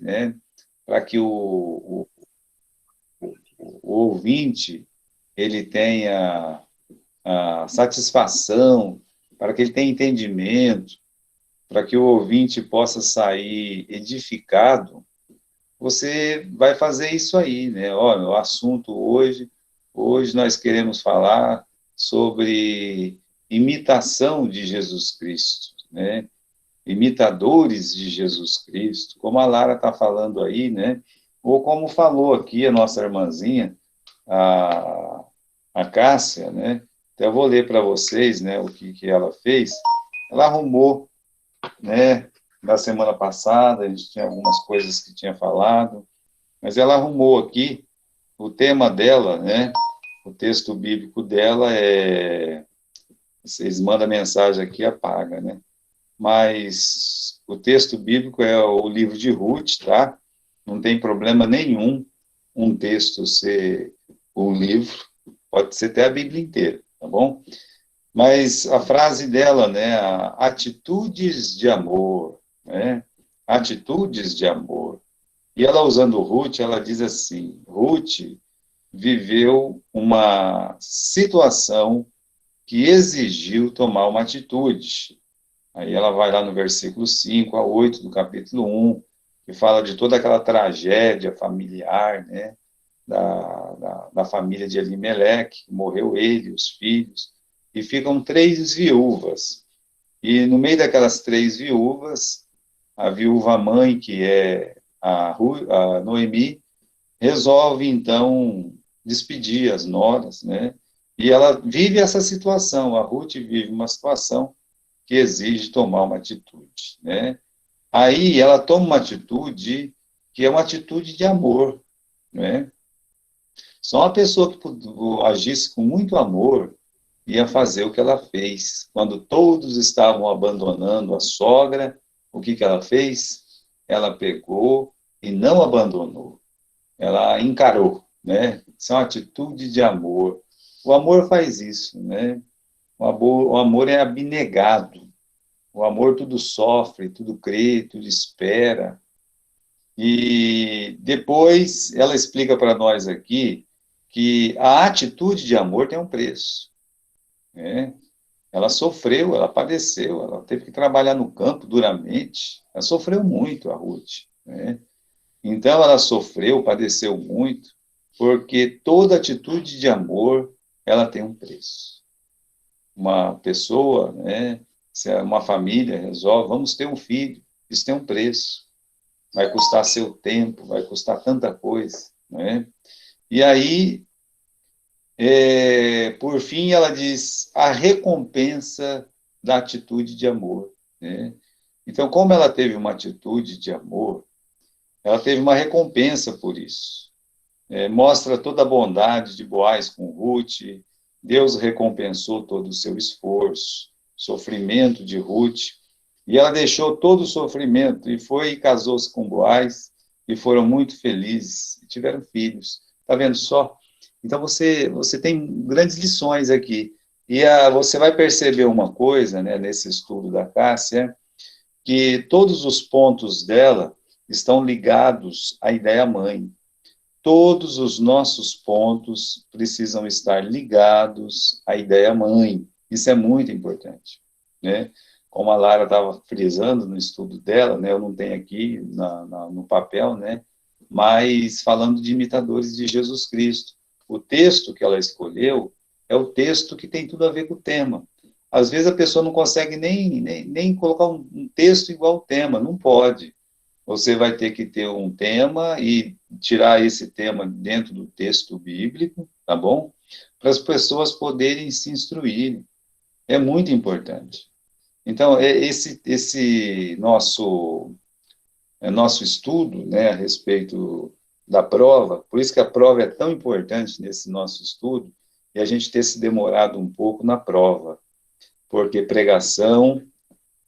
né, para que o ouvinte ele tenha a satisfação, para que ele tenha entendimento, para que o ouvinte possa sair edificado, você vai fazer isso aí, né? Olha, o assunto hoje nós queremos falar sobre imitação de Jesus Cristo, né? Imitadores de Jesus Cristo, como a Lara está falando aí, né? Ou como falou aqui a nossa irmãzinha, a, a Cássia, né? Então, eu vou ler para vocês, né, o que ela fez. Ela arrumou, né, da semana passada, a gente tinha algumas coisas que tinha falado, mas ela arrumou aqui o tema dela, né? O texto bíblico dela é... Vocês mandam mensagem aqui, apaga, né? Mas o texto bíblico é o livro de Ruth, tá? Não tem problema nenhum um texto ser um livro, pode ser até a Bíblia inteira, tá bom? Mas a frase dela, né? Atitudes de amor, né? Atitudes de amor. E ela, usando Ruth, ela diz assim: Ruth viveu uma situação que exigiu tomar uma atitude. Aí ela vai lá no versículo 5 a 8 do capítulo 1, que fala de toda aquela tragédia familiar, né, da família de Elimeleque, morreu ele, os filhos, e ficam 3 viúvas. E no meio daquelas 3 viúvas, a viúva mãe, que é a Noemi, resolve, então, despedir as noras, né? E ela vive essa situação, a Ruth vive uma situação que exige tomar uma atitude, né? Aí ela toma uma atitude que é uma atitude de amor, né? Só uma pessoa que agisse com muito amor ia fazer o que ela fez. Quando todos estavam abandonando a sogra, o que ela fez? Ela pegou e não abandonou. Ela encarou, né? Isso é uma atitude de amor. O amor faz isso, né? O amor é abnegado. O amor tudo sofre, tudo crê, tudo espera. E depois ela explica para nós aqui que a atitude de amor tem um preço, né? Ela sofreu, ela padeceu, ela teve que trabalhar no campo duramente. Ela sofreu muito, a Ruth, né? Então ela sofreu, padeceu muito, porque toda atitude de amor, ela tem um preço. Uma pessoa, né, se uma família resolve, vamos ter um filho, isso tem um preço. Vai custar seu tempo, vai custar tanta coisa, né? E aí, por fim, ela diz a recompensa da atitude de amor, né? Então, como ela teve uma atitude de amor, ela teve uma recompensa por isso. Mostra toda a bondade de Boaz com Ruth, Deus recompensou todo o seu esforço, sofrimento de Ruth, e ela deixou todo o sofrimento e foi e casou-se com Boaz, e foram muito felizes, e tiveram filhos. Está vendo só? Então você tem grandes lições aqui. E você vai perceber uma coisa, né, nesse estudo da Cássia, que todos os pontos dela estão ligados à ideia mãe. Todos os nossos pontos precisam estar ligados à ideia mãe. Isso é muito importante, né? Como a Lara estava frisando no estudo dela, né? Eu não tenho aqui no papel, né? Mas falando de imitadores de Jesus Cristo. O texto que ela escolheu é o texto que tem tudo a ver com o tema. Às vezes a pessoa não consegue nem colocar um texto igual ao tema, não pode. Você vai ter que ter um tema e tirar esse tema dentro do texto bíblico, tá bom? Para as pessoas poderem se instruir. É muito importante. Então, esse nosso estudo, né, a respeito da prova, por isso que a prova é tão importante nesse nosso estudo, e a gente ter se demorado um pouco na prova, porque pregação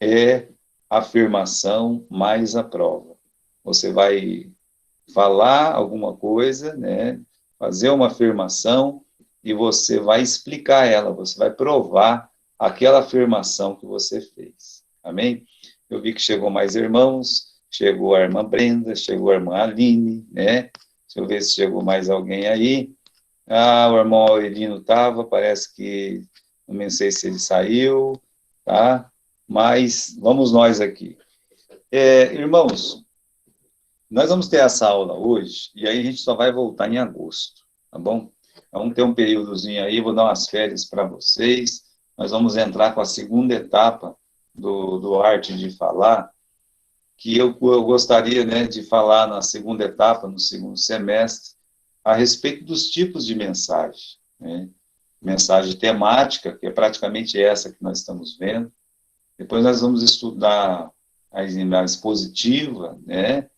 é afirmação mais a prova. Você vai falar alguma coisa, né, fazer uma afirmação e você vai explicar ela, você vai provar aquela afirmação que você fez. Amém? Eu vi que chegou mais irmãos, chegou a irmã Brenda, chegou a irmã Aline, né? Deixa eu ver se chegou mais alguém aí. Ah, o irmão Aurelino estava, parece que, não sei se ele saiu, tá? Mas vamos nós aqui. Irmãos, nós vamos ter essa aula hoje, e aí a gente só vai voltar em agosto, tá bom? Vamos ter um períodozinho aí, vou dar umas férias para vocês, nós vamos entrar com a segunda etapa do Arte de Falar, que eu gostaria, né, de falar na segunda etapa, no segundo semestre, a respeito dos tipos de mensagem, né? Mensagem temática, que é praticamente essa que nós estamos vendo. Depois nós vamos estudar a expositiva, né,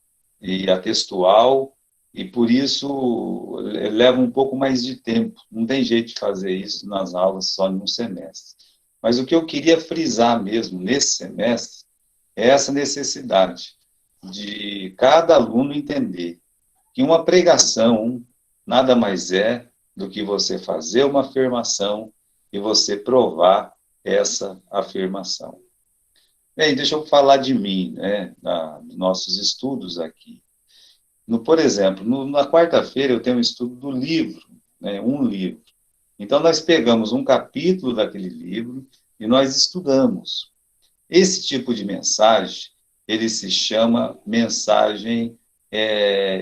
e a textual, e por isso leva um pouco mais de tempo. Não tem jeito de fazer isso nas aulas só em um semestre. Mas o que eu queria frisar mesmo nesse semestre é essa necessidade de cada aluno entender que uma pregação nada mais é do que você fazer uma afirmação e você provar essa afirmação. Bem, deixa eu falar de mim, né, dos nossos estudos aqui. Por exemplo, na quarta-feira eu tenho um estudo do livro, né, um livro. Então, nós pegamos um capítulo daquele livro e nós estudamos. Esse tipo de mensagem, ele se chama mensagem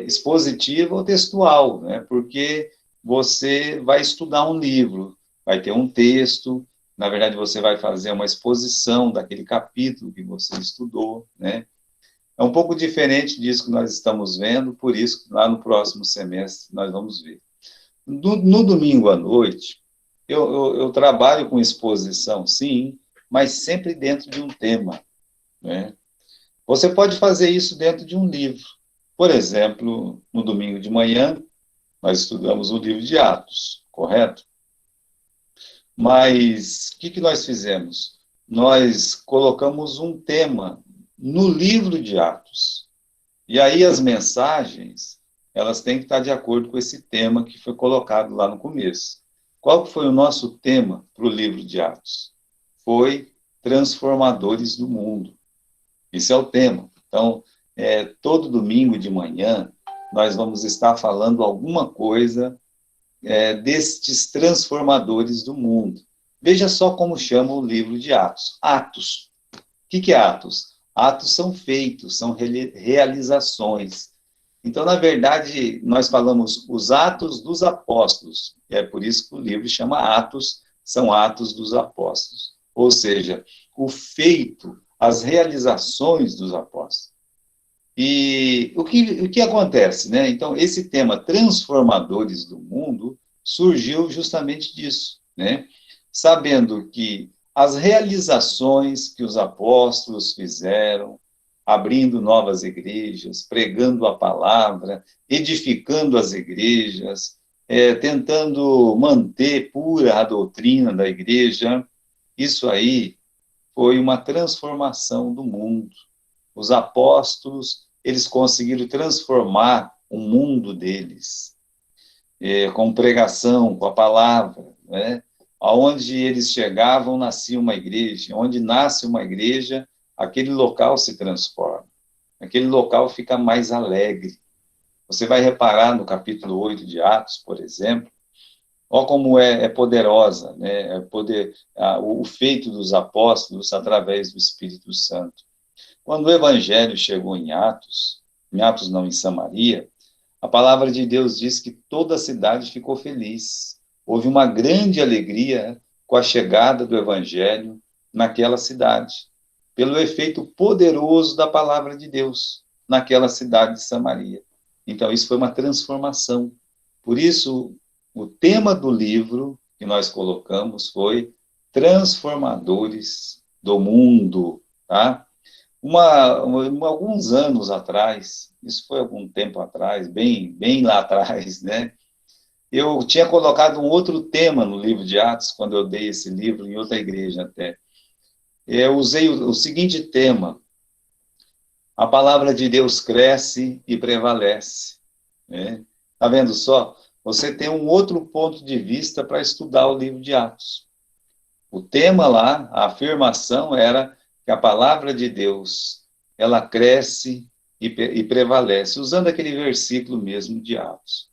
expositiva ou textual, né? Porque você vai estudar um livro, vai ter um texto, na verdade você vai fazer uma exposição daquele capítulo que você estudou, né? É um pouco diferente disso que nós estamos vendo, por isso lá no próximo semestre nós vamos ver. No domingo à noite, eu trabalho com exposição, sim, mas sempre dentro de um tema, né? Você pode fazer isso dentro de um livro. Por exemplo, no domingo de manhã, nós estudamos o livro de Atos, correto? Mas o que nós fizemos? Nós colocamos um tema no livro de Atos. E aí as mensagens, elas têm que estar de acordo com esse tema que foi colocado lá no começo. Qual foi o nosso tema para o livro de Atos? Foi Transformadores do Mundo. Esse é o tema. Então, todo domingo de manhã, nós vamos estar falando alguma coisa destes transformadores do mundo. Veja só como chama o livro de Atos. Atos. O que é Atos? Atos são feitos, são realizações. Então, na verdade, nós falamos os Atos dos Apóstolos. É por isso que o livro chama Atos, são Atos dos Apóstolos. Ou seja, o feito, as realizações dos apóstolos. E o que acontece, né? Então, esse tema transformadores do mundo surgiu justamente disso, né? Sabendo que as realizações que os apóstolos fizeram, abrindo novas igrejas, pregando a palavra, edificando as igrejas, tentando manter pura a doutrina da igreja, isso aí foi uma transformação do mundo. Os apóstolos, eles conseguiram transformar o mundo deles, com pregação, com a palavra, né? Aonde eles chegavam, nascia uma igreja. Onde nasce uma igreja, aquele local se transforma. Aquele local fica mais alegre. Você vai reparar no capítulo 8 de Atos, por exemplo, olha como é poderosa, né? O feito dos apóstolos através do Espírito Santo. Quando o evangelho chegou em Atos não, em Samaria, a palavra de Deus diz que toda a cidade ficou feliz. Houve uma grande alegria com a chegada do evangelho naquela cidade, pelo efeito poderoso da palavra de Deus naquela cidade de Samaria. Então, isso foi uma transformação. Por isso, o tema do livro que nós colocamos foi Transformadores do Mundo, tá? Alguns anos atrás, isso foi algum tempo atrás, bem lá atrás, né? Eu tinha colocado um outro tema no livro de Atos, quando eu dei esse livro em outra igreja até. Eu usei o seguinte tema: a palavra de Deus cresce e prevalece. Né? Tá vendo só? Você tem um outro ponto de vista para estudar o livro de Atos. O tema lá, a afirmação era que a palavra de Deus, ela cresce e prevalece, usando aquele versículo mesmo de Atos.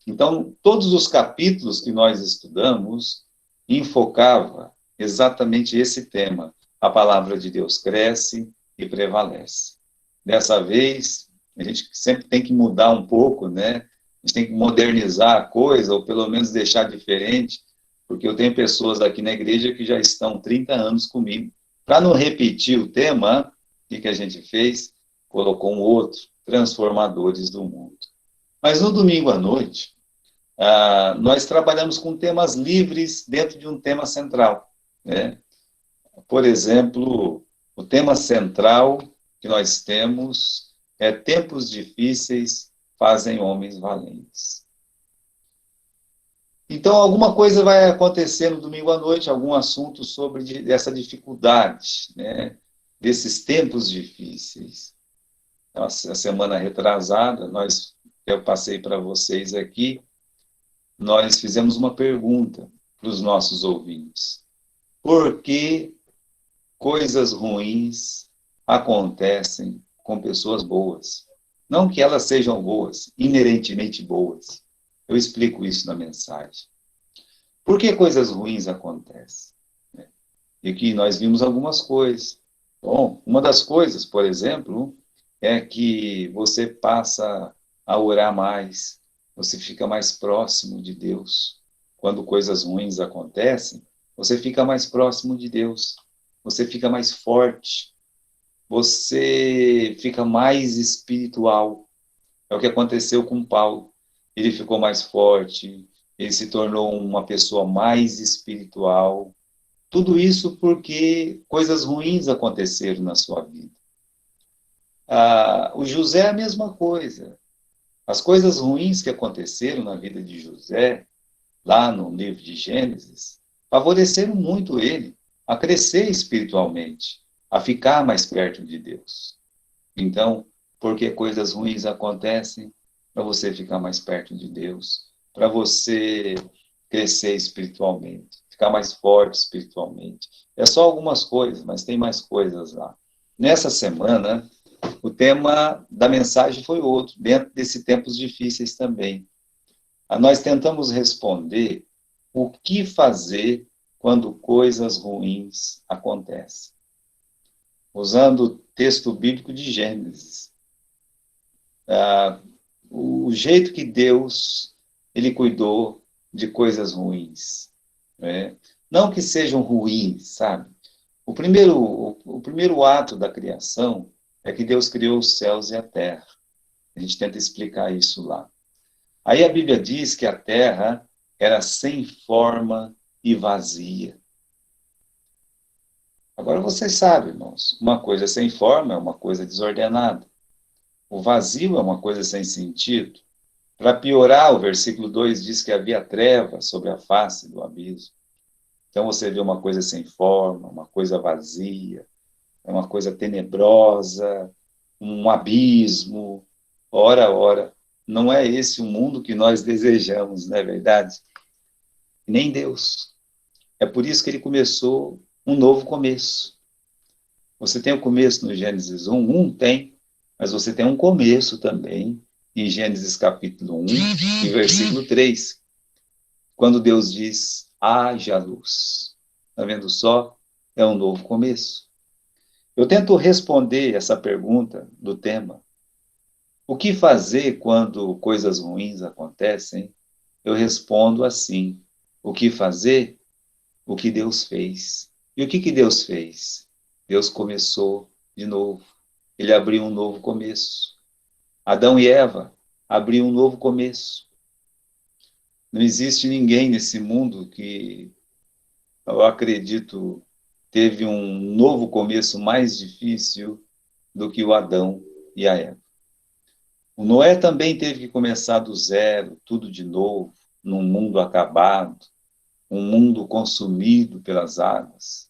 Então, todos os capítulos que nós estudamos enfocava exatamente esse tema. A palavra de Deus cresce e prevalece. Dessa vez, a gente sempre tem que mudar um pouco, né? A gente tem que modernizar a coisa, ou pelo menos deixar diferente, porque eu tenho pessoas aqui na igreja que já estão 30 anos comigo. Para não repetir o tema, o que a gente fez? Colocou um outro, Transformadores do Mundo. Mas no domingo à noite, nós trabalhamos com temas livres dentro de um tema central, né? Por exemplo, o tema central que nós temos é tempos difíceis fazem homens valentes. Então, alguma coisa vai acontecer no domingo à noite, algum assunto sobre essa dificuldade, né? Desses tempos difíceis. Então, a semana retrasada, eu passei para vocês aqui, nós fizemos uma pergunta para os nossos ouvintes. Por que coisas ruins acontecem com pessoas boas? Não que elas sejam boas, inerentemente boas. Eu explico isso na mensagem. Por que coisas ruins acontecem? E que nós vimos algumas coisas. Bom, uma das coisas, por exemplo, é que você passa a orar mais, você fica mais próximo de Deus. Quando coisas ruins acontecem, você fica mais próximo de Deus, você fica mais forte, você fica mais espiritual. É o que aconteceu com Paulo. Ele ficou mais forte, ele se tornou uma pessoa mais espiritual. Tudo isso porque coisas ruins aconteceram na sua vida. O José é a mesma coisa. As coisas ruins que aconteceram na vida de José, lá no livro de Gênesis, favoreceram muito ele a crescer espiritualmente, a ficar mais perto de Deus. Então, porque coisas ruins acontecem, para você ficar mais perto de Deus, para você crescer espiritualmente, ficar mais forte espiritualmente. É só algumas coisas, mas tem mais coisas lá. Nessa semana, o tema da mensagem foi outro, dentro desses tempos difíceis também. Nós tentamos responder o que fazer quando coisas ruins acontecem, usando o texto bíblico de Gênesis. O jeito que Deus ele cuidou de coisas ruins, né? Não que sejam ruins, sabe? O primeiro ato da criação é que Deus criou os céus e a terra. A gente tenta explicar isso lá. Aí a Bíblia diz que a terra era sem forma e vazia. Agora vocês sabem, irmãos, uma coisa sem forma é uma coisa desordenada. O vazio é uma coisa sem sentido. Para piorar, o versículo 2 diz que havia trevas sobre a face do abismo. Então você vê uma coisa sem forma, uma coisa vazia, é uma coisa tenebrosa, um abismo. Ora, ora, não é esse o mundo que nós desejamos, não é verdade? Nem Deus. É por isso que ele começou um novo começo. Você tem o começo no Gênesis 1, tem, mas você tem um começo também em Gênesis capítulo 1 e versículo 3, quando Deus diz, haja luz. Está vendo só? É um novo começo. Eu tento responder essa pergunta do tema. O que fazer quando coisas ruins acontecem? Eu respondo assim, o que fazer? O que Deus fez. E o que Deus fez? Deus começou de novo. Ele abriu um novo começo. Adão e Eva abriu um novo começo. Não existe ninguém nesse mundo que, eu acredito, teve um novo começo mais difícil do que o Adão e a Eva. O Noé também teve que começar do zero, tudo de novo, num mundo acabado, um mundo consumido pelas águas.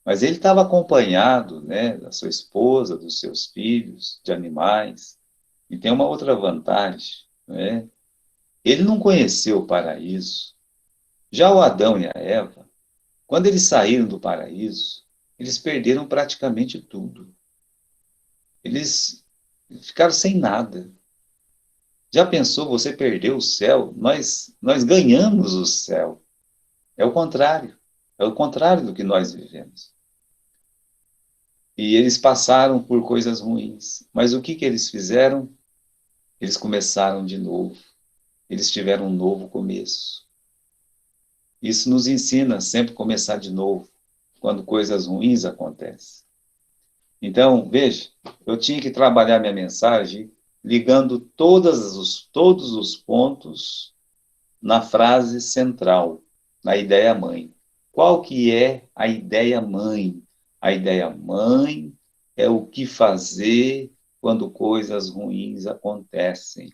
Mas ele estava acompanhado, né, da sua esposa, dos seus filhos, de animais. E tem uma outra vantagem, né? Ele não conheceu o paraíso. Já o Adão e a Eva, quando eles saíram do paraíso, eles perderam praticamente tudo. Eles ficaram sem nada. Já pensou, você perdeu o céu? Nós ganhamos o céu. É o contrário. É o contrário do que nós vivemos. E eles passaram por coisas ruins. Mas o que que eles fizeram? Eles começaram de novo. Eles tiveram um novo começo. Isso nos ensina a sempre começar de novo, quando coisas ruins acontecem. Então, veja, eu tinha que trabalhar minha mensagem ligando todos os pontos na frase central, na ideia mãe. Qual que é a ideia mãe? A ideia mãe é o que fazer quando coisas ruins acontecem,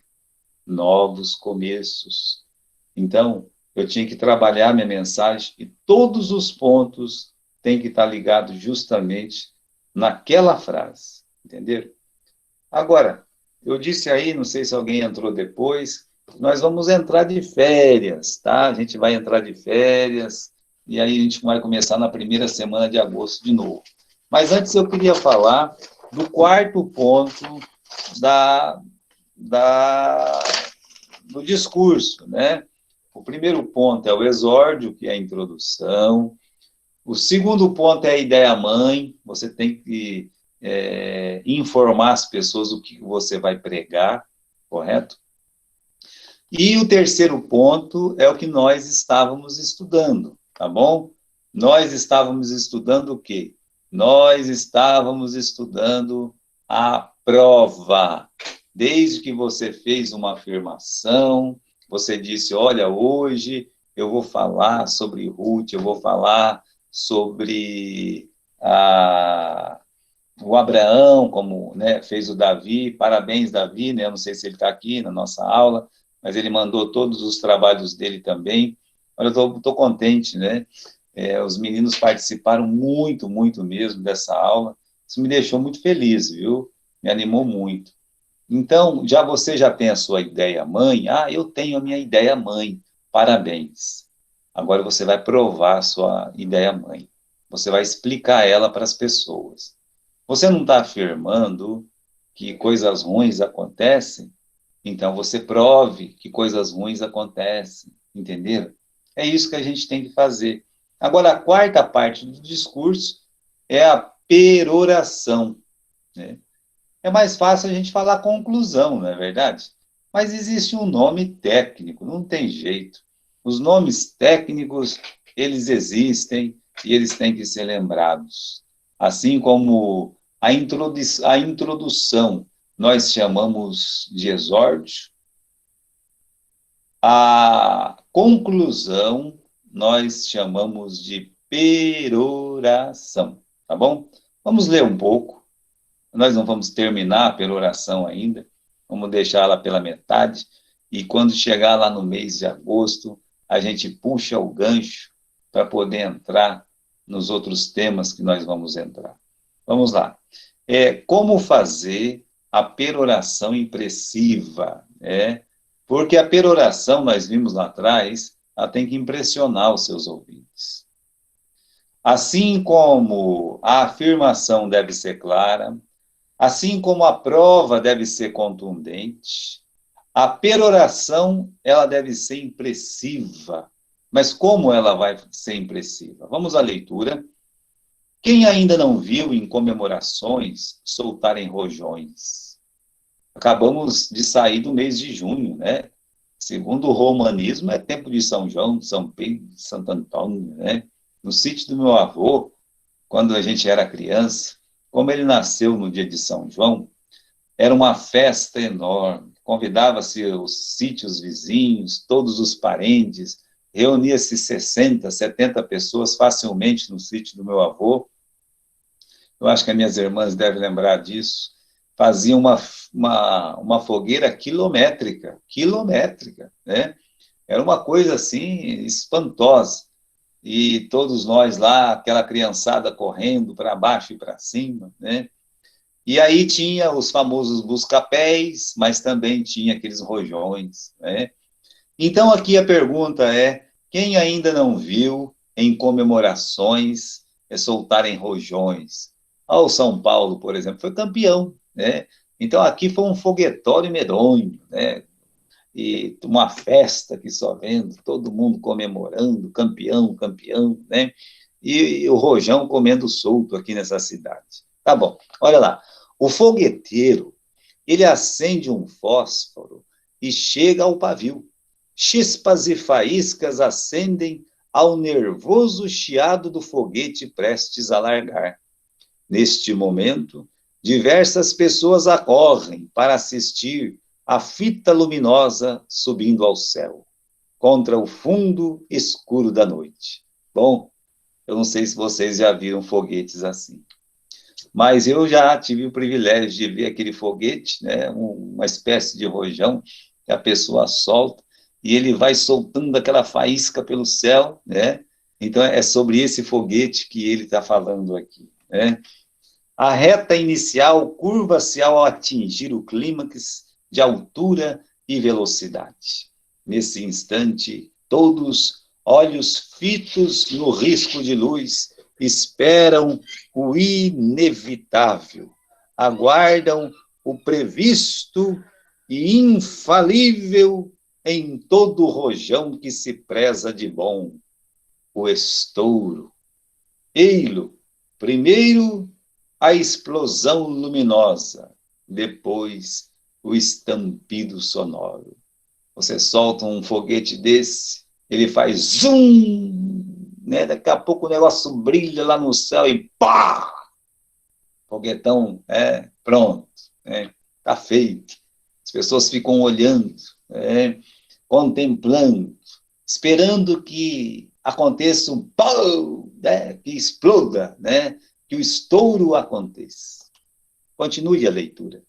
novos começos. Então, eu tinha que trabalhar minha mensagem e todos os pontos têm que estar ligados justamente naquela frase, entenderam? Agora, eu disse aí, não sei se alguém entrou depois, nós vamos entrar de férias, tá? A gente vai entrar de férias e aí a gente vai começar na primeira semana de agosto de novo. Mas antes eu queria falar do quarto ponto da, da, do discurso, né? O primeiro ponto é o exórdio, que é a introdução. O segundo ponto é a ideia mãe. Você tem que informar as pessoas o que você vai pregar, correto? E o terceiro ponto é o que nós estávamos estudando, tá bom? Nós estávamos estudando o quê? Nós estávamos estudando a prova. Desde que você fez uma afirmação, você disse, olha, hoje eu vou falar sobre Ruth, eu vou falar sobre o Abraão, como né, fez o Davi, parabéns, Davi, né? Eu não sei se ele está aqui na nossa aula, mas ele mandou todos os trabalhos dele também. Olha, eu estou contente, né? Os meninos participaram muito, muito mesmo dessa aula. Isso me deixou muito feliz, viu? Me animou muito. Então, você já tem a sua ideia mãe? Ah, eu tenho a minha ideia mãe. Parabéns. Agora você vai provar a sua ideia mãe. Você vai explicar ela para as pessoas. Você não está afirmando que coisas ruins acontecem, então você prove que coisas ruins acontecem, entenderam? É isso que a gente tem que fazer. Agora, a quarta parte do discurso é a peroração, né? É mais fácil a gente falar conclusão, não é verdade? Mas existe um nome técnico, não tem jeito. Os nomes técnicos, eles existem e eles têm que ser lembrados. Assim como a introdução nós chamamos de exórdio, a conclusão nós chamamos de peroração, tá bom? Vamos ler um pouco. Nós não vamos terminar a peroração ainda, vamos deixá-la pela metade, e quando chegar lá no mês de agosto, a gente puxa o gancho para poder entrar nos outros temas que nós vamos entrar. Vamos lá. Como fazer a peroração impressiva, né? Porque a peroração, nós vimos lá atrás, ela tem que impressionar os seus ouvintes. Assim como a afirmação deve ser clara, assim como a prova deve ser contundente, a peroração ela deve ser impressiva. Mas como ela vai ser impressiva? Vamos à leitura. Quem ainda não viu em comemorações soltarem rojões? Acabamos de sair do mês de junho, né? Segundo o romanismo, é tempo de São João, de São Pedro, de Santo Antônio, né? No sítio do meu avô, quando a gente era criança, como ele nasceu no dia de São João, era uma festa enorme. Convidava-se os sítios vizinhos, todos os parentes, reunia-se 60, 70 pessoas facilmente no sítio do meu avô. Eu acho que as minhas irmãs devem lembrar disso. Faziam uma fogueira quilométrica, né? Era uma coisa assim espantosa. E todos nós lá, aquela criançada correndo para baixo e para cima, né? E aí tinha os famosos busca-pés, mas também tinha aqueles rojões, né? Então aqui a pergunta é, quem ainda não viu em comemorações soltarem rojões? O São Paulo, por exemplo, foi campeão, né? Então, aqui foi um foguetório medonho, né? E uma festa que só vendo, todo mundo comemorando, campeão, campeão, né? E o rojão comendo solto aqui nessa cidade. Tá bom, olha lá. O fogueteiro, ele acende um fósforo e chega ao pavio. Chispas e faíscas acendem ao nervoso chiado do foguete prestes a largar. Neste momento, diversas pessoas acorrem para assistir a fita luminosa subindo ao céu, contra o fundo escuro da noite. Bom, eu não sei se vocês já viram foguetes assim, mas eu já tive o privilégio de ver aquele foguete, né, uma espécie de rojão, que a pessoa solta, e ele vai soltando aquela faísca pelo céu, né? Então é sobre esse foguete que ele está falando aqui, né? A reta inicial curva-se ao atingir o clímax de altura e velocidade. Nesse instante, todos, olhos fitos no risco de luz, esperam o inevitável, aguardam o previsto e infalível em todo o rojão que se preza de bom, o estouro. Ei-lo, primeiro a explosão luminosa, depois o estampido sonoro. Você solta um foguete desse, ele faz zoom, né? Daqui a pouco o negócio brilha lá no céu e pá! Foguetão, pronto, tá feito. As pessoas ficam olhando, contemplando, esperando que aconteça um pau, né? Que exploda, né? Que o estouro aconteça. Continue a leitura.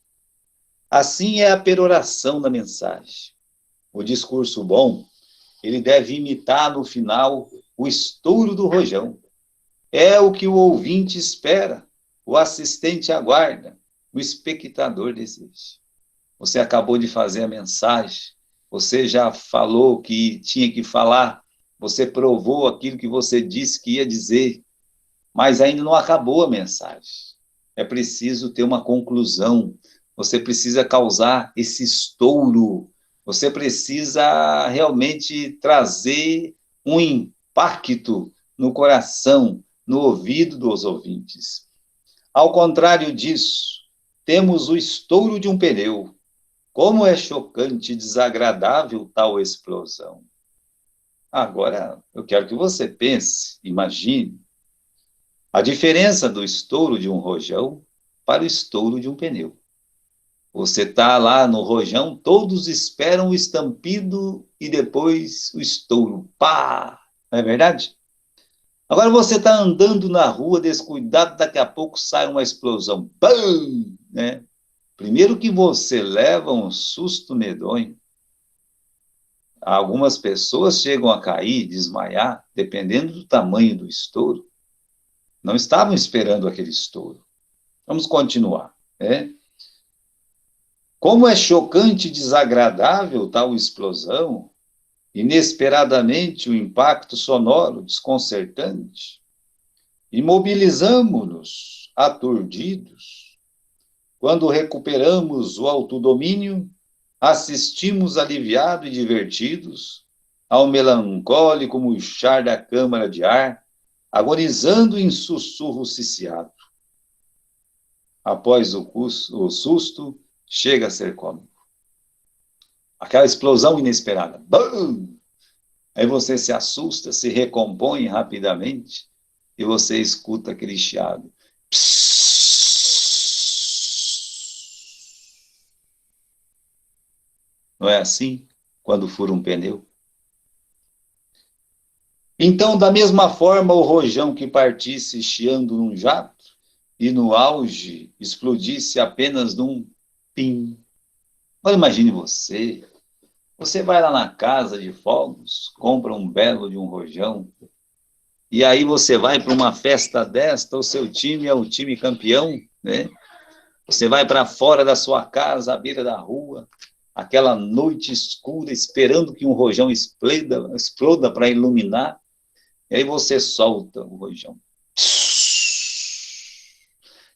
Assim é a peroração da mensagem. O discurso bom, ele deve imitar no final o estouro do rojão. É o que o ouvinte espera, o assistente aguarda, o espectador deseja. Você acabou de fazer a mensagem, você já falou que tinha que falar, você provou aquilo que você disse que ia dizer, mas ainda não acabou a mensagem. É preciso ter uma conclusão, você precisa causar esse estouro, você precisa realmente trazer um impacto no coração, no ouvido dos ouvintes. Ao contrário disso, temos o estouro de um pneu. Como é chocante e desagradável tal explosão. Agora, eu quero que você pense, imagine, a diferença do estouro de um rojão para o estouro de um pneu. Você está lá no rojão, todos esperam o estampido e depois o estouro. Pá! Não é verdade? Agora você está andando na rua, descuidado, daqui a pouco sai uma explosão. Pam! Né? Primeiro que você leva um susto medonho. Algumas pessoas chegam a cair, desmaiar, dependendo do tamanho do estouro. Não estavam esperando aquele estouro. Vamos continuar, né? Como é chocante e desagradável tal explosão, inesperadamente o impacto sonoro desconcertante. Imobilizamo-nos, aturdidos. Quando recuperamos o autodomínio, assistimos aliviados e divertidos ao melancólico murchar da câmara de ar, agonizando em sussurro ciciado. Após o susto, chega a ser cômico. Aquela explosão inesperada. Bum! Aí você se assusta, se recompõe rapidamente e você escuta aquele chiado. Não é assim quando fura um pneu? Então, da mesma forma, o rojão que partisse chiando num jato e no auge explodisse apenas num pim. Agora imagine você vai lá na casa de fogos, compra um belo de um rojão, e aí você vai para uma festa desta, o seu time é o time campeão, né? Você vai para fora da sua casa, à beira da rua, aquela noite escura, esperando que um rojão exploda para iluminar, e aí você solta o rojão.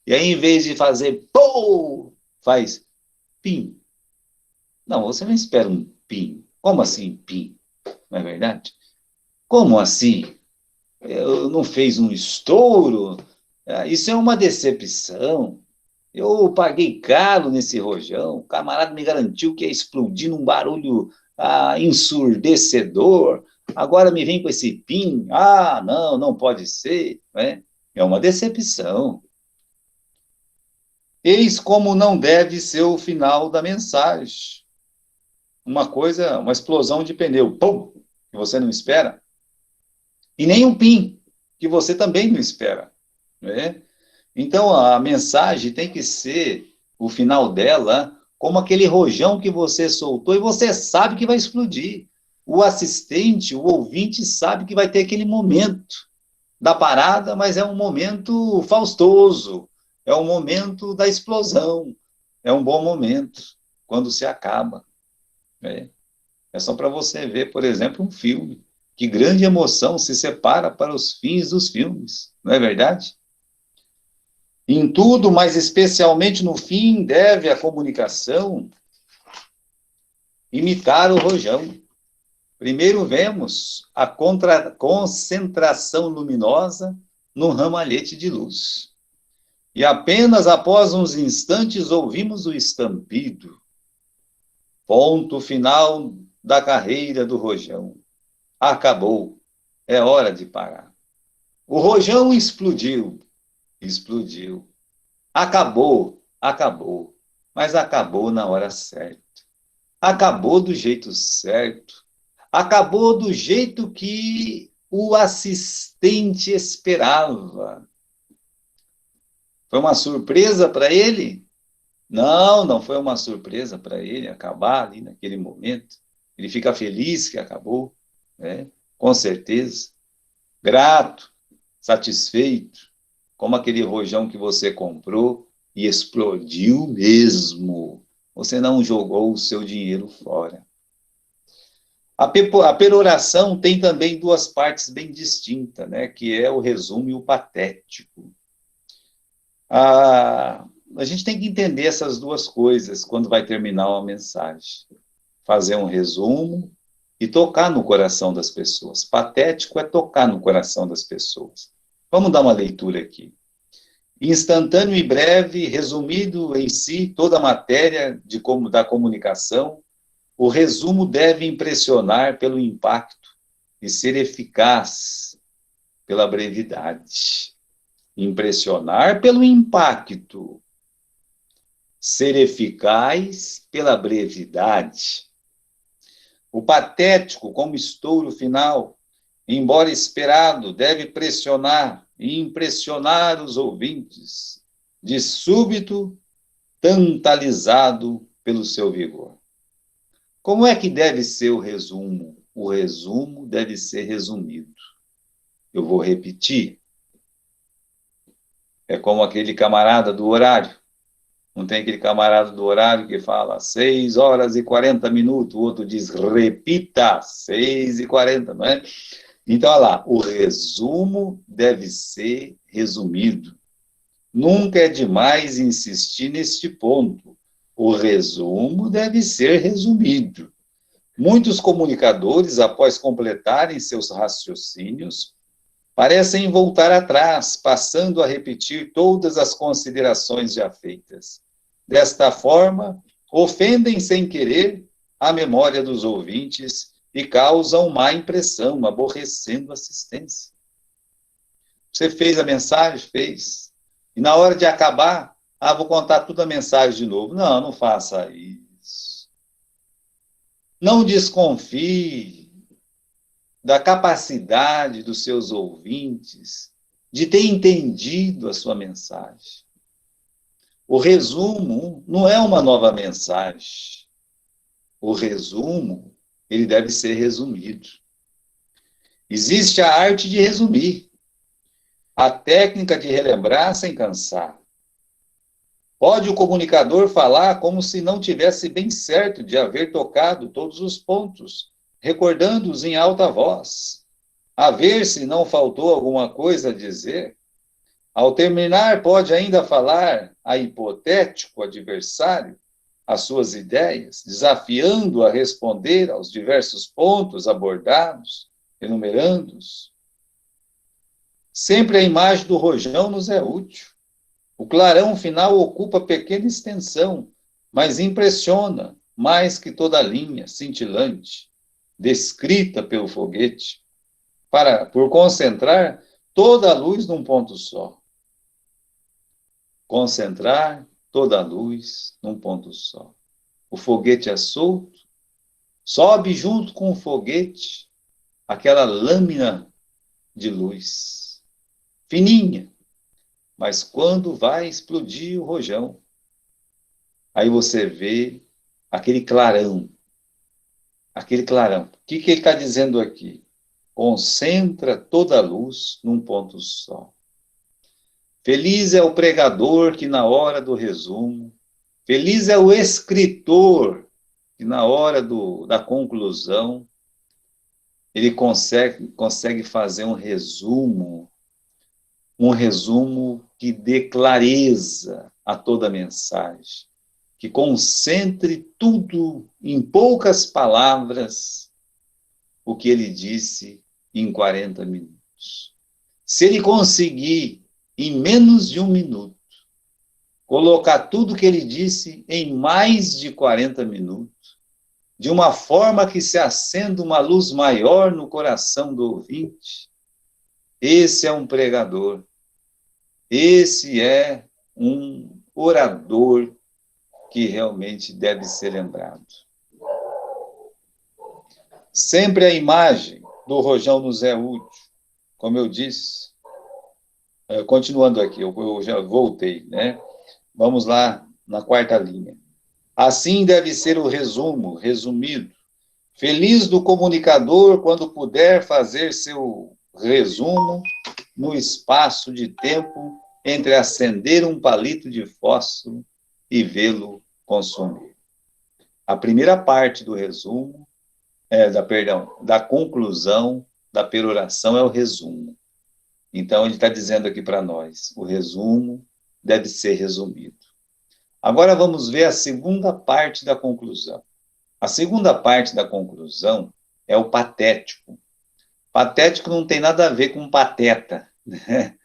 E aí, em vez de fazer pô, faz pim. Não, você não espera um pim. Como assim pim? Não é verdade? Como assim? Não fez um estouro? Isso é uma decepção. Eu paguei caro nesse rojão, o camarada me garantiu que ia explodir num barulho ensurdecedor, agora me vem com esse pim, não, não pode ser, né? É uma decepção. Eis como não deve ser o final da mensagem. Uma coisa, uma explosão de pneu, pum, que você não espera, e nem um pim, que você também não espera, né? Então, a mensagem tem que ser, o final dela, como aquele rojão que você soltou e você sabe que vai explodir. O assistente, o ouvinte sabe que vai ter aquele momento da parada, mas é um momento faustoso, é um momento da explosão, é um bom momento quando se acaba, né? É só para você ver, por exemplo, um filme. Que grande emoção se separa para os fins dos filmes, não é verdade? Em tudo, mas especialmente no fim, deve a comunicação imitar o rojão. Primeiro vemos a concentração luminosa no ramalhete de luz. E apenas após uns instantes ouvimos o estampido. Ponto final da carreira do rojão. Acabou. É hora de parar. O rojão explodiu. Explodiu. Acabou. Acabou. Mas acabou na hora certa. Acabou do jeito certo. Acabou do jeito que o assistente esperava. Foi uma surpresa para ele? Não, não foi uma surpresa para ele acabar ali naquele momento. Ele fica feliz que acabou, né? Com certeza. Grato, satisfeito, como aquele rojão que você comprou e explodiu mesmo. Você não jogou o seu dinheiro fora. A peroração tem também duas partes bem distintas, né? Que é o resumo e o patético. A gente tem que entender essas duas coisas quando vai terminar uma mensagem. Fazer um resumo e tocar no coração das pessoas. Patético é tocar no coração das pessoas. Vamos dar uma leitura aqui. Instantâneo e breve, resumido em si toda a matéria da comunicação, o resumo deve impressionar pelo impacto e ser eficaz pela brevidade. Impressionar pelo impacto, ser eficaz pela brevidade. O patético, como estouro final, embora esperado, deve pressionar e impressionar os ouvintes, de súbito, tantalizado pelo seu vigor. Como é que deve ser o resumo? O resumo deve ser resumido. Eu vou repetir. É como aquele camarada do horário. Não tem aquele camarada do horário que fala 6 horas e 40 minutos, o outro diz, repita, 6 e 40, não é? Então, olha lá, o resumo deve ser resumido. Nunca é demais insistir neste ponto. O resumo deve ser resumido. Muitos comunicadores, após completarem seus raciocínios, parecem voltar atrás, passando a repetir todas as considerações já feitas. Desta forma, ofendem sem querer a memória dos ouvintes e causam má impressão, aborrecendo a assistência. Você fez a mensagem? Fez. E na hora de acabar, vou contar toda a mensagem de novo. Não, não faça isso. Não desconfie da capacidade dos seus ouvintes de ter entendido a sua mensagem. O resumo não é uma nova mensagem. O resumo, ele deve ser resumido. Existe a arte de resumir, a técnica de relembrar sem cansar. Pode o comunicador falar como se não tivesse bem certo de haver tocado todos os pontos, recordando-os em alta voz, a ver se não faltou alguma coisa a dizer. Ao terminar, pode ainda falar a hipotético adversário as suas ideias, desafiando a responder aos diversos pontos abordados, enumerando-os. Sempre a imagem do rojão nos é útil. O clarão final ocupa pequena extensão, mas impressiona mais que toda a linha cintilante, descrita pelo foguete, por concentrar toda a luz num ponto só. Concentrar toda a luz num ponto só. O foguete é solto, sobe junto com o foguete aquela lâmina de luz, fininha, mas quando vai explodir o rojão, aí você vê aquele clarão. Aquele clarão. O que ele está dizendo aqui? Concentra toda a luz num ponto só. Feliz é o pregador que na hora do resumo, feliz é o escritor que na hora da conclusão, ele consegue fazer um resumo que dê clareza a toda a mensagem, que concentre tudo em poucas palavras, o que ele disse em 40 minutos. Se ele conseguir, em menos de 1 minuto, colocar tudo que ele disse em mais de 40 minutos, de uma forma que se acenda uma luz maior no coração do ouvinte, esse é um pregador, esse é um orador que realmente deve ser lembrado. Sempre a imagem do rojão nos é útil, como eu disse. Continuando aqui, eu já voltei, né? Vamos lá na quarta linha. Assim deve ser o resumido. Feliz do comunicador quando puder fazer seu resumo no espaço de tempo entre acender um palito de fósforo e vê-lo consumir. A primeira parte do resumo, da conclusão da peroração é o resumo. Então, ele está dizendo aqui para nós, o resumo deve ser resumido. Agora vamos ver a segunda parte da conclusão. A segunda parte da conclusão é o patético. Patético não tem nada a ver com pateta, né?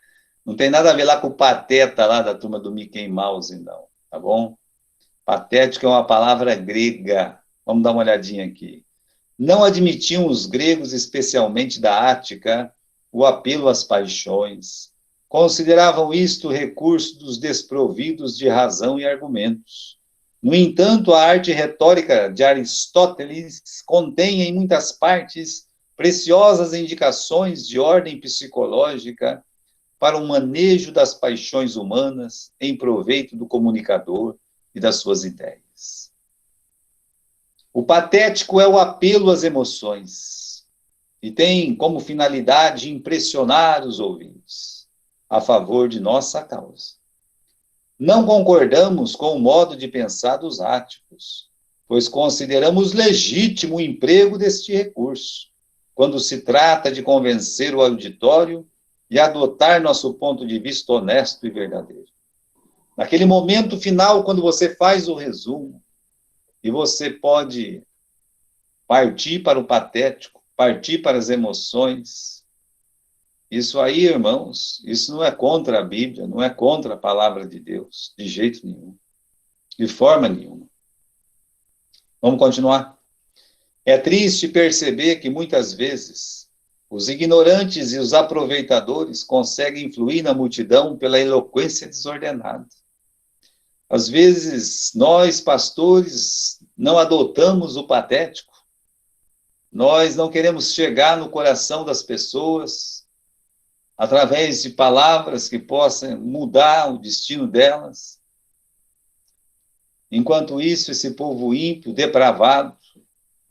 Não tem nada a ver lá com o pateta lá da turma do Mickey Mouse, não, tá bom? Patético é uma palavra grega. Vamos dar uma olhadinha aqui. Não admitiam os gregos, especialmente da Ática, o apelo às paixões. Consideravam isto recurso dos desprovidos de razão e argumentos. No entanto, a arte retórica de Aristóteles contém em muitas partes preciosas indicações de ordem psicológica para o manejo das paixões humanas em proveito do comunicador e das suas ideias. O patético é o apelo às emoções e tem como finalidade impressionar os ouvintes a favor de nossa causa. Não concordamos com o modo de pensar dos áticos, pois consideramos legítimo o emprego deste recurso, quando se trata de convencer o auditório e adotar nosso ponto de vista honesto e verdadeiro. Naquele momento final, quando você faz o resumo, e você pode partir para o patético, partir para as emoções. Isso aí, irmãos, isso não é contra a Bíblia, não é contra a palavra de Deus, de jeito nenhum, de forma nenhuma. Vamos continuar? É triste perceber que muitas vezes os ignorantes e os aproveitadores conseguem influir na multidão pela eloquência desordenada. Às vezes, nós, pastores, não adotamos o patético. Nós não queremos chegar no coração das pessoas através de palavras que possam mudar o destino delas. Enquanto isso, esse povo ímpio, depravado,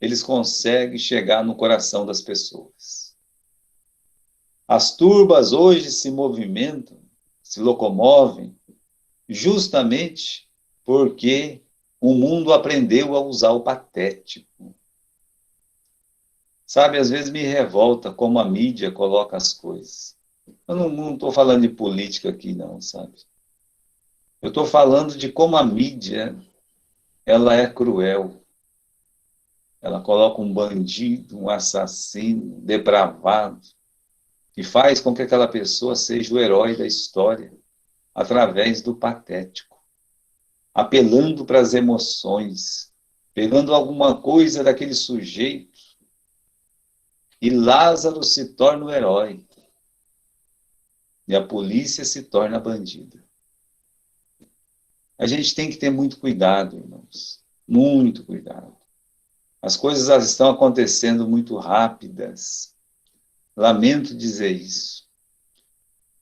eles conseguem chegar no coração das pessoas. As turbas hoje se movimentam, se locomovem, justamente porque o mundo aprendeu a usar o patético. Sabe, às vezes me revolta como a mídia coloca as coisas. Eu não estou falando de política aqui, não, sabe? Eu estou falando de como a mídia, ela é cruel. Ela coloca um bandido, um assassino, depravado, e faz com que aquela pessoa seja o herói da história, através do patético, apelando para as emoções, pegando alguma coisa daquele sujeito, e Lázaro se torna o herói, e a polícia se torna a bandida. A gente tem que ter muito cuidado, irmãos, muito cuidado. As coisas estão acontecendo muito rápidas. Lamento dizer isso.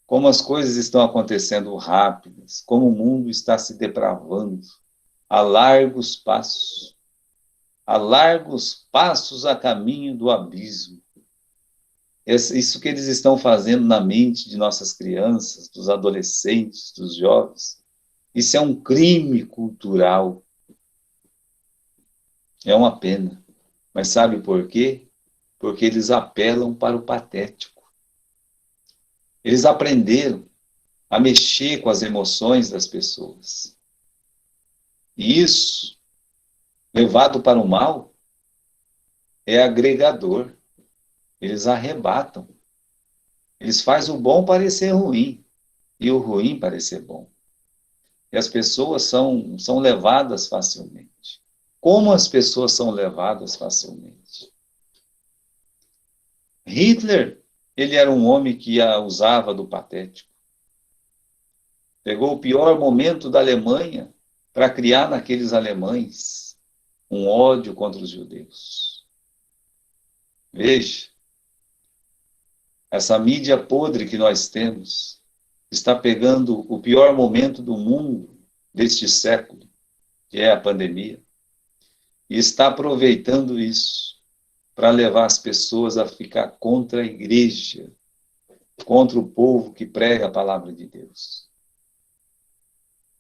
Como as coisas estão acontecendo rápidas, como o mundo está se depravando a largos passos a caminho do abismo. Isso que eles estão fazendo na mente de nossas crianças, dos adolescentes, dos jovens, isso é um crime cultural. É uma pena. Mas sabe por quê? Porque eles apelam para o patético. Eles aprenderam a mexer com as emoções das pessoas. E isso, levado para o mal, é agregador. Eles arrebatam. Eles fazem o bom parecer ruim e o ruim parecer bom. E as pessoas são levadas facilmente. Como as pessoas são levadas facilmente? Hitler, ele era um homem que usava do patético. Pegou o pior momento da Alemanha para criar naqueles alemães um ódio contra os judeus. Veja, essa mídia podre que nós temos está pegando o pior momento do mundo deste século, que é a pandemia, e está aproveitando isso para levar as pessoas a ficar contra a igreja, contra o povo que prega a palavra de Deus.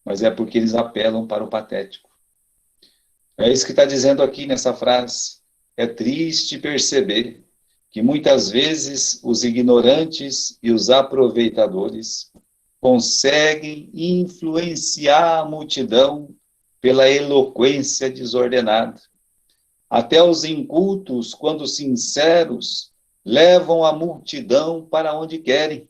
Mas é porque eles apelam para o patético. É isso que está dizendo aqui nessa frase. É triste perceber que muitas vezes os ignorantes e os aproveitadores conseguem influenciar a multidão pela eloquência desordenada. Até os incultos, quando sinceros, levam a multidão para onde querem.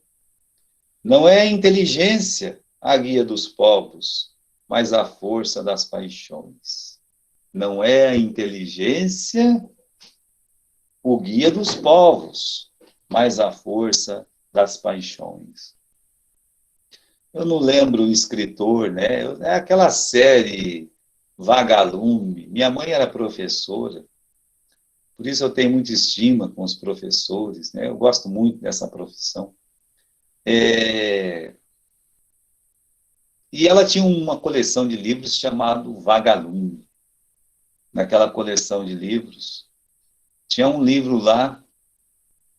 Não é a inteligência a guia dos povos, mas a força das paixões. Não é a inteligência o guia dos povos, mas a força das paixões. Eu não lembro o escritor, né? É aquela série Vagalume. Minha mãe era professora, por isso eu tenho muita estima com os professores, né? Eu gosto muito dessa profissão. E ela tinha uma coleção de livros chamado Vagalume. Naquela coleção de livros, tinha um livro lá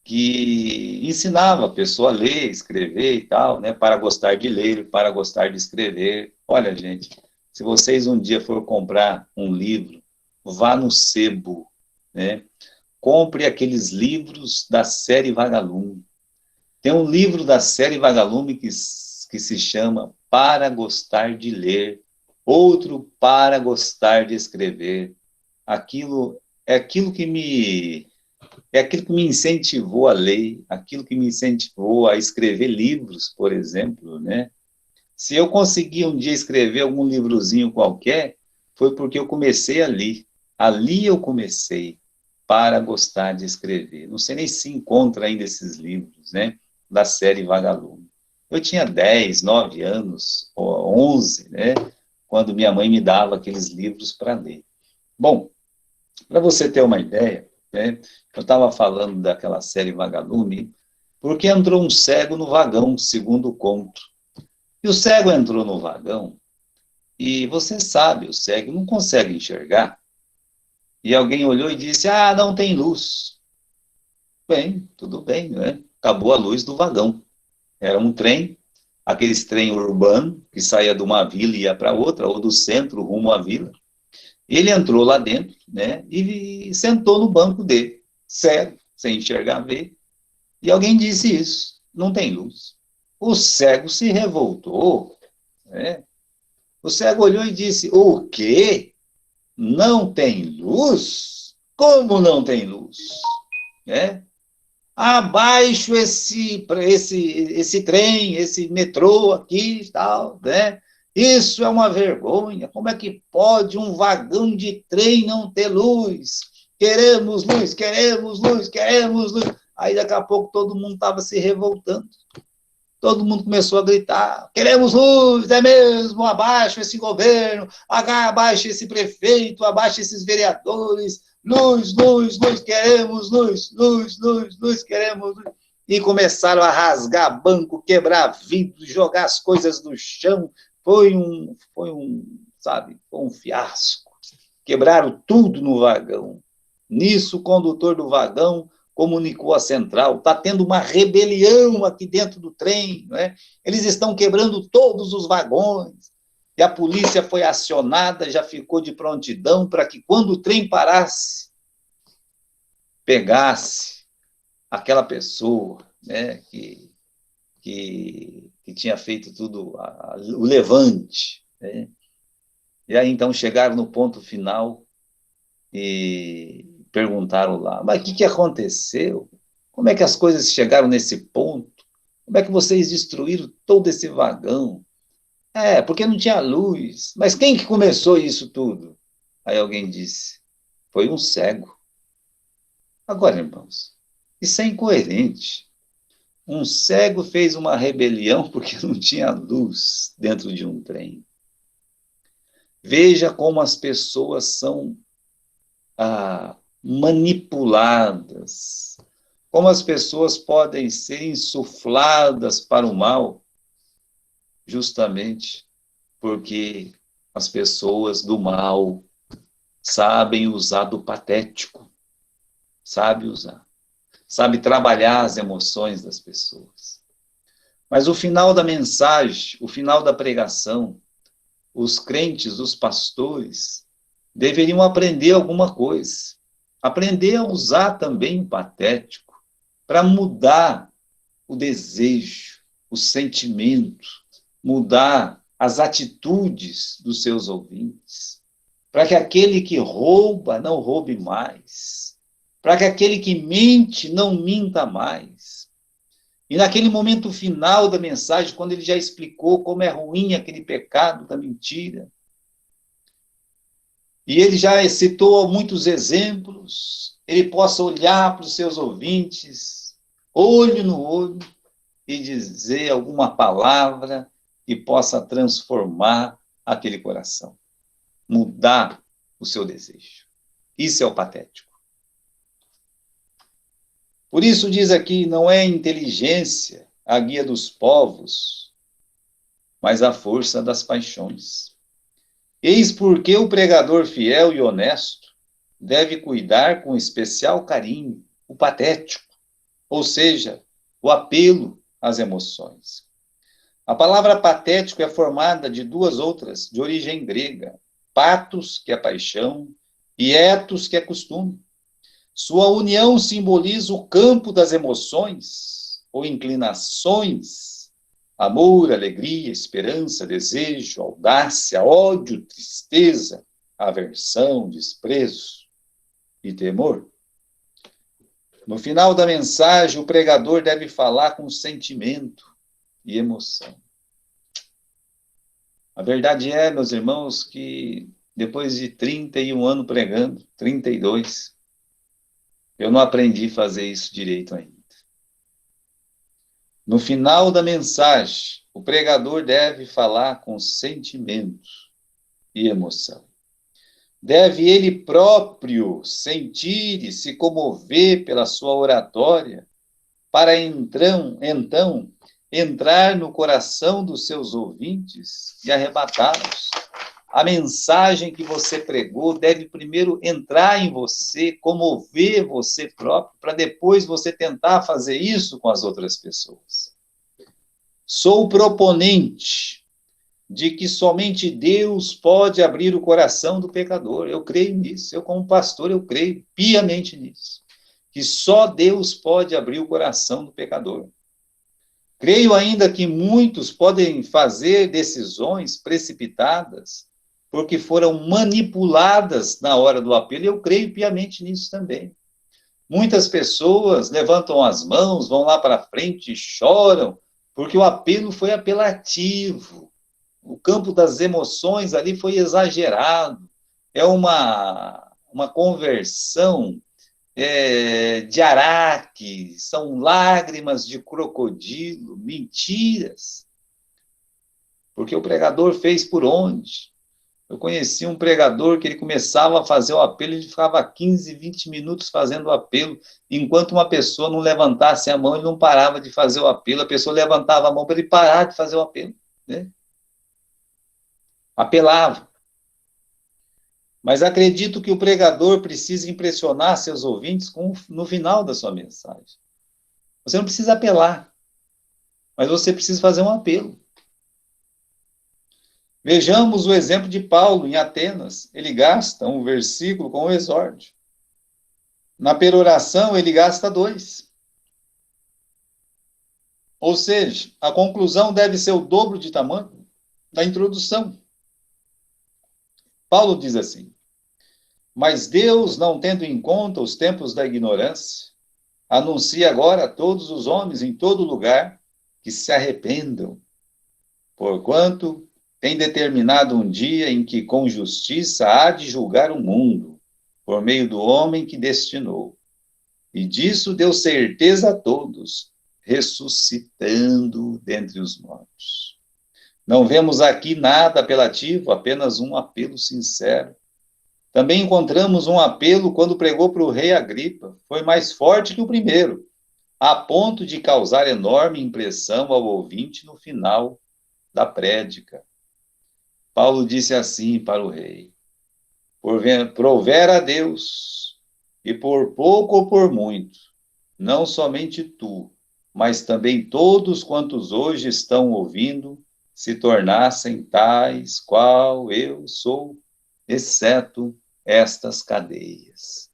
que ensinava a pessoa a ler, escrever e tal, né? Para gostar de ler, para gostar de escrever. Olha, gente, se vocês um dia for comprar um livro, vá no sebo, né? Compre aqueles livros da série Vagalume. Tem um livro da série Vagalume que se chama Para Gostar de Ler, outro Para Gostar de Escrever. Aquilo é aquilo que me incentivou a ler, aquilo que me incentivou a escrever livros, por exemplo, né? Se eu consegui um dia escrever algum livrozinho qualquer, foi porque eu comecei ali. Ali eu comecei para gostar de escrever. Não sei nem se encontra ainda esses livros, né? Da série Vagalume. Eu tinha 10, 9 anos, ou 11, né? Quando minha mãe me dava aqueles livros para ler. Bom, para você ter uma ideia, né? Eu estava falando daquela série Vagalume, porque entrou um cego no vagão, segundo o conto. E o cego entrou no vagão, e você sabe, o cego não consegue enxergar. E alguém olhou e disse, não tem luz. Bem, tudo bem, né? Acabou a luz do vagão. Era um trem, aqueles trem urbano, que saía de uma vila e ia para outra, ou do centro rumo à vila. Ele entrou lá dentro, né? E sentou no banco dele, cego, sem enxergar ver. E alguém disse isso. não tem luz. O cego se revoltou, né? O cego olhou e disse, o quê? Não tem luz? Como não tem luz? Né? Abaixo esse trem, esse metrô aqui, tal, né? Isso é uma vergonha. Como é que pode um vagão de trem não ter luz? Queremos luz, queremos luz, queremos luz. Aí daqui a pouco todo mundo estava se revoltando. Todo mundo começou a gritar: queremos luz, é mesmo, abaixo esse governo, abaixo esse prefeito, abaixo esses vereadores, luz, luz, luz, queremos luz, luz, luz, luz, queremos luz. E começaram a rasgar banco, quebrar vidro, jogar as coisas no chão. Sabe, foi um fiasco. Quebraram tudo no vagão. Nisso, o condutor do vagão comunicou à central, está tendo uma rebelião aqui dentro do trem, né? Eles estão quebrando todos os vagões, e a polícia foi acionada, já ficou de prontidão para que quando o trem parasse, pegasse aquela pessoa, né, que tinha feito tudo, o levante, né? E aí então chegaram no ponto final e perguntaram lá, mas o que aconteceu? Como é que as coisas chegaram nesse ponto? Como é que vocês destruíram todo esse vagão? Porque não tinha luz. Mas quem que começou isso tudo? Aí alguém disse, foi um cego. Agora, irmãos, isso é incoerente. Um cego fez uma rebelião porque não tinha luz dentro de um trem. Veja como as pessoas são manipuladas, como as pessoas podem ser insufladas para o mal, justamente porque as pessoas do mal sabem usar do patético, sabe trabalhar as emoções das pessoas. Mas o final da mensagem, o final da pregação, os crentes, os pastores, deveriam aprender alguma coisa. Aprender a usar também o patético para mudar o desejo, o sentimento, mudar as atitudes dos seus ouvintes, para que aquele que rouba não roube mais, para que aquele que mente não minta mais. E naquele momento final da mensagem, quando ele já explicou como é ruim aquele pecado da mentira, e ele já citou muitos exemplos, ele possa olhar para os seus ouvintes, olho no olho, e dizer alguma palavra que possa transformar aquele coração, mudar o seu desejo. Isso é o patético. Por isso diz aqui, não é inteligência a guia dos povos, mas a força das paixões. Eis porque o pregador fiel e honesto deve cuidar com especial carinho o patético, ou seja, o apelo às emoções. A palavra patético é formada de duas outras, de origem grega, patos, que é paixão, e ethos, que é costume. Sua união simboliza o campo das emoções, ou inclinações, amor, alegria, esperança, desejo, audácia, ódio, tristeza, aversão, desprezo e temor. No final da mensagem, o pregador deve falar com sentimento e emoção. A verdade é, meus irmãos, que depois de 31 anos pregando, 32, eu não aprendi a fazer isso direito ainda. No final da mensagem, o pregador deve falar com sentimento e emoção. Deve ele próprio sentir e se comover pela sua oratória, para então entrar no coração dos seus ouvintes e arrebatá-los. A mensagem que você pregou deve primeiro entrar em você, comover você próprio, para depois você tentar fazer isso com as outras pessoas. Sou proponente de que somente Deus pode abrir o coração do pecador. Eu creio nisso. Eu, como pastor, eu creio piamente nisso. Que só Deus pode abrir o coração do pecador. Creio ainda que muitos podem fazer decisões precipitadas porque foram manipuladas na hora do apelo. Eu creio piamente nisso também. Muitas pessoas levantam as mãos, vão lá para frente e choram, porque o apelo foi apelativo. O campo das emoções ali foi exagerado. É uma conversão de Araque, são lágrimas de crocodilo, mentiras. Porque o pregador fez por onde? Eu conheci um pregador que ele começava a fazer o apelo, ele ficava 15, 20 minutos fazendo o apelo, enquanto uma pessoa não levantasse a mão, ele não parava de fazer o apelo, a pessoa levantava a mão para ele parar de fazer o apelo, né? Apelava. Mas acredito que o pregador precisa impressionar seus ouvintes no final da sua mensagem. Você não precisa apelar, mas você precisa fazer um apelo. Vejamos o exemplo de Paulo em Atenas. Ele gasta um versículo com o exórdio. Na peroração, ele gasta 2. Ou seja, a conclusão deve ser o dobro de tamanho da introdução. Paulo diz assim: mas Deus, não tendo em conta os tempos da ignorância, anuncia agora a todos os homens em todo lugar que se arrependam, porquanto tem determinado um dia em que com justiça há de julgar o mundo, por meio do homem que destinou. E disso deu certeza a todos, ressuscitando dentre os mortos. Não vemos aqui nada apelativo, apenas um apelo sincero. Também encontramos um apelo quando pregou para o rei Agripa. Foi mais forte que o primeiro, a ponto de causar enorme impressão ao ouvinte no final da prédica. Paulo disse assim para o rei: prover a Deus, e por pouco ou por muito, não somente tu, mas também todos quantos hoje estão ouvindo, se tornassem tais qual eu sou, exceto estas cadeias.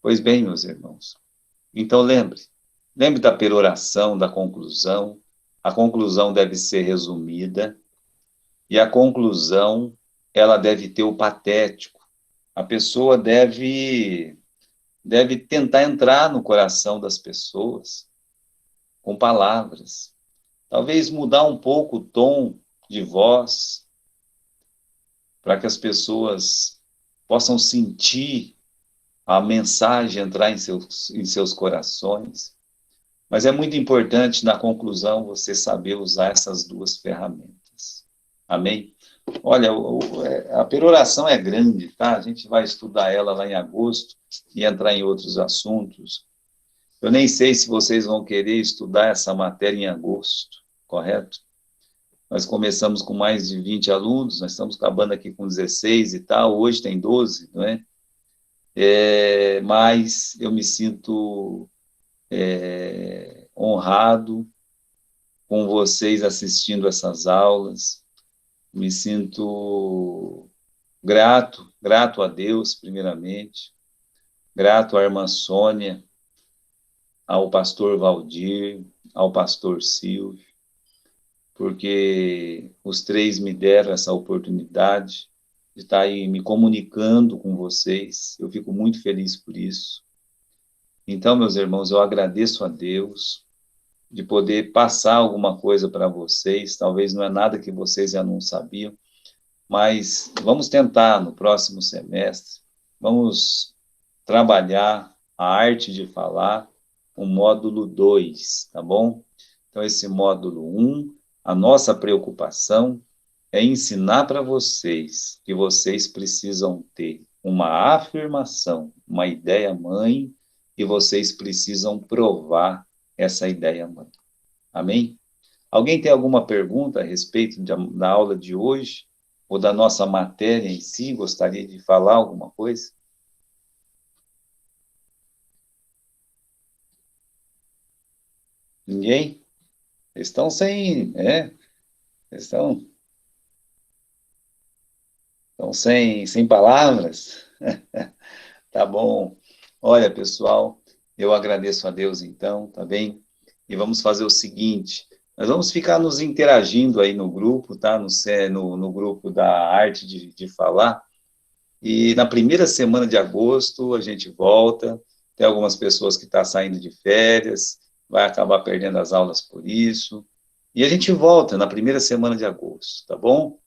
Pois bem, meus irmãos, então lembre da peroração, da conclusão. A conclusão deve ser resumida, e a conclusão, ela deve ter o patético. A pessoa deve tentar entrar no coração das pessoas com palavras. Talvez mudar um pouco o tom de voz, para que as pessoas possam sentir a mensagem entrar em seus corações. Mas é muito importante, na conclusão, você saber usar essas 2 ferramentas. Amém? Olha, a peroração é grande, tá? A gente vai estudar ela lá em agosto e entrar em outros assuntos. Eu nem sei se vocês vão querer estudar essa matéria em agosto, correto? Nós começamos com mais de 20 alunos, nós estamos acabando aqui com 16 e tal, hoje tem 12, não é? Mas eu me sinto honrado com vocês assistindo essas aulas, me sinto grato a Deus, primeiramente, grato à irmã Sônia, ao pastor Valdir, ao pastor Silvio, porque os 3 me deram essa oportunidade de estar aí me comunicando com vocês. Eu fico muito feliz por isso. Então, meus irmãos, eu agradeço a Deus de poder passar alguma coisa para vocês. Talvez não é nada que vocês já não sabiam, mas vamos tentar no próximo semestre, vamos trabalhar a arte de falar, o módulo 2, tá bom? Então, esse módulo 1, a nossa preocupação é ensinar para vocês que vocês precisam ter uma afirmação, uma ideia-mãe, e vocês precisam provar essa ideia-mãe. Amém? Alguém tem alguma pergunta a respeito da aula de hoje? Ou da nossa matéria em si? Gostaria de falar alguma coisa? Ninguém? Estão sem, estão sem palavras. Tá bom. Olha, pessoal, eu agradeço a Deus então, tá bem? e vamos fazer o seguinte, nós vamos ficar nos interagindo aí no grupo, tá? No grupo da arte de falar, e na primeira semana de agosto a gente volta, tem algumas pessoas que estão saindo de férias, vai acabar perdendo as aulas por isso, e a gente volta na primeira semana de agosto, tá bom?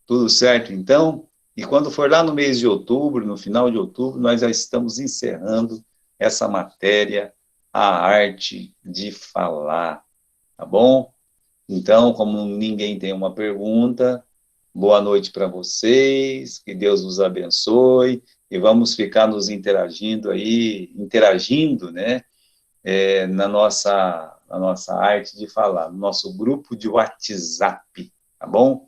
Tudo certo, então? E quando for lá no mês de outubro, no final de outubro, nós já estamos encerrando essa matéria, a arte de falar, tá bom? Então, como ninguém tem uma pergunta, boa noite para vocês, que Deus os abençoe, e vamos ficar nos interagindo, né, na nossa arte de falar, no nosso grupo de WhatsApp, tá bom?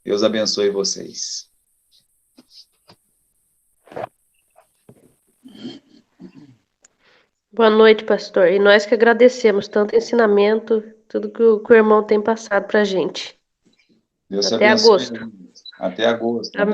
Deus abençoe vocês. Boa noite, pastor. E nós que agradecemos tanto ensinamento, tudo que o irmão tem passado para a gente. Deus te Até abençoe. agosto. Até agosto. Amém.